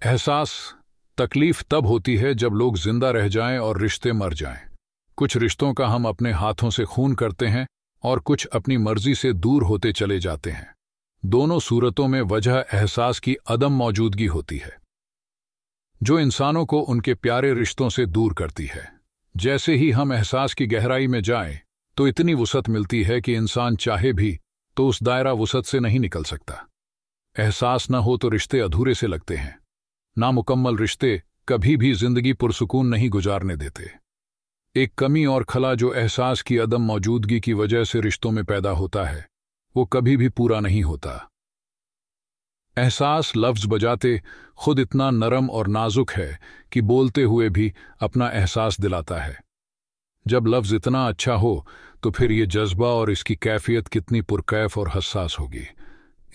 एहसास तकलीफ तब होती है जब लोग जिंदा रह जाएं और रिश्ते मर जाएं। कुछ रिश्तों का हम अपने हाथों से खून करते हैं और कुछ अपनी मर्जी से दूर होते चले जाते हैं। दोनों सूरतों में वजह एहसास की अदम मौजूदगी होती है, जो इंसानों को उनके प्यारे रिश्तों से दूर करती है। जैसे ही हम एहसास की गहराई में जाएं, तो इतनी वुसअत मिलती है कि इंसान चाहे भी तो उस दायरा वुसअत से नहीं निकल सकता। एहसास न हो तो रिश्ते अधूरे से लगते हैं। नामुकम्मल रिश्ते कभी भी जिंदगी पुरसुकून नहीं गुजारने देते। एक कमी और खला जो एहसास की अदम मौजूदगी की वजह से रिश्तों में पैदा होता है, वो कभी भी पूरा नहीं होता। एहसास लफ्ज बजाते खुद इतना नरम और नाजुक है कि बोलते हुए भी अपना एहसास दिलाता है। जब लफ्ज इतना अच्छा हो तो फिर ये जज्बा और इसकी कैफियत कितनी पुरकैफ और हसास होगी।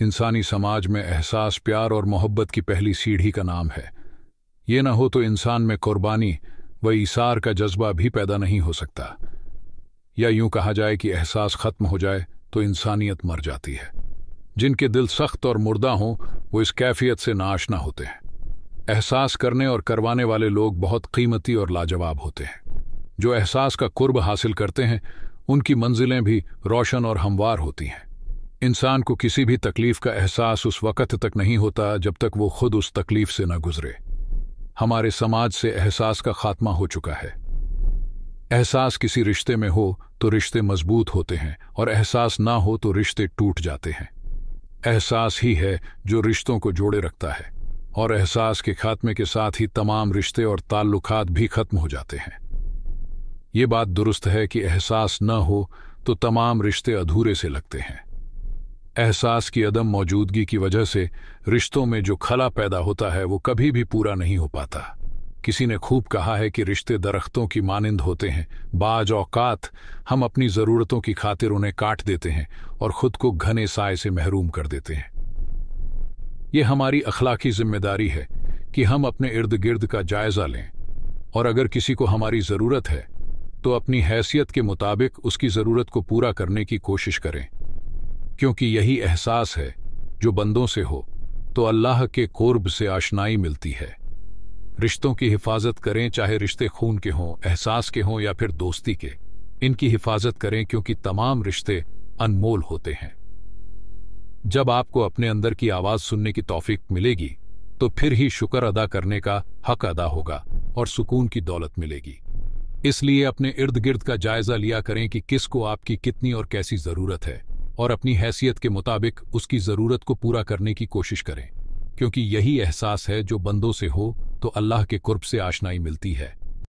इंसानी समाज में एहसास प्यार और मोहब्बत की पहली सीढ़ी का नाम है। ये न हो तो इंसान में कुर्बानी व ईसार का जज्बा भी पैदा नहीं हो सकता। या यूं कहा जाए कि एहसास खत्म हो जाए तो इंसानियत मर जाती है। जिनके दिल सख्त और मुर्दा हों वो इस कैफियत से नाआशना होते हैं। एहसास करने और करवाने वाले लोग बहुत कीमती और लाजवाब होते हैं। जो एहसास का कुर्ब हासिल करते हैं उनकी मंजिलें भी रोशन और हमवार होती हैं। इंसान को किसी भी तकलीफ का एहसास उस वक्त तक नहीं होता जब तक वो खुद उस तकलीफ से न गुजरे। हमारे समाज से एहसास का खात्मा हो चुका है। एहसास किसी रिश्ते में हो तो रिश्ते मजबूत होते हैं और एहसास ना हो तो रिश्ते टूट जाते हैं। एहसास ही है जो रिश्तों को जोड़े रखता है और एहसास के खात्मे के साथ ही तमाम रिश्ते और ताल्लुकात भी खत्म हो जाते हैं। ये बात दुरुस्त है कि एहसास न हो तो तमाम रिश्ते अधूरे से लगते हैं। एहसास की अदम मौजूदगी की वजह से रिश्तों में जो खला पैदा होता है वो कभी भी पूरा नहीं हो पाता। किसी ने खूब कहा है कि रिश्ते दरख्तों की मानिंद होते हैं। बाज औकात हम अपनी ज़रूरतों की खातिर उन्हें काट देते हैं और खुद को घने साए से महरूम कर देते हैं। ये हमारी अखलाकी जिम्मेदारी है कि हम अपने इर्द गिर्द का जायजा लें और अगर किसी को हमारी ज़रूरत है तो अपनी हैसियत के मुताबिक उसकी ज़रूरत को पूरा करने की कोशिश करें, क्योंकि यही एहसास है जो बंदों से हो तो अल्लाह के कुर्ब से आशनाई मिलती है। रिश्तों की हिफाजत करें, चाहे रिश्ते खून के हों, एहसास के हों या फिर दोस्ती के। इनकी हिफाजत करें क्योंकि तमाम रिश्ते अनमोल होते हैं। जब आपको अपने अंदर की आवाज़ सुनने की तौफीक मिलेगी तो फिर ही शुक्र अदा करने का हक अदा होगा और सुकून की दौलत मिलेगी। इसलिए अपने इर्द गिर्द का जायजा लिया करें कि किसको आपकी कितनी और कैसी ज़रूरत है और अपनी हैसियत के मुताबिक उसकी ज़रूरत को पूरा करने की कोशिश करें, क्योंकि यही एहसास है जो बंदों से हो तो अल्लाह के कुर्ब से आशनाई मिलती है।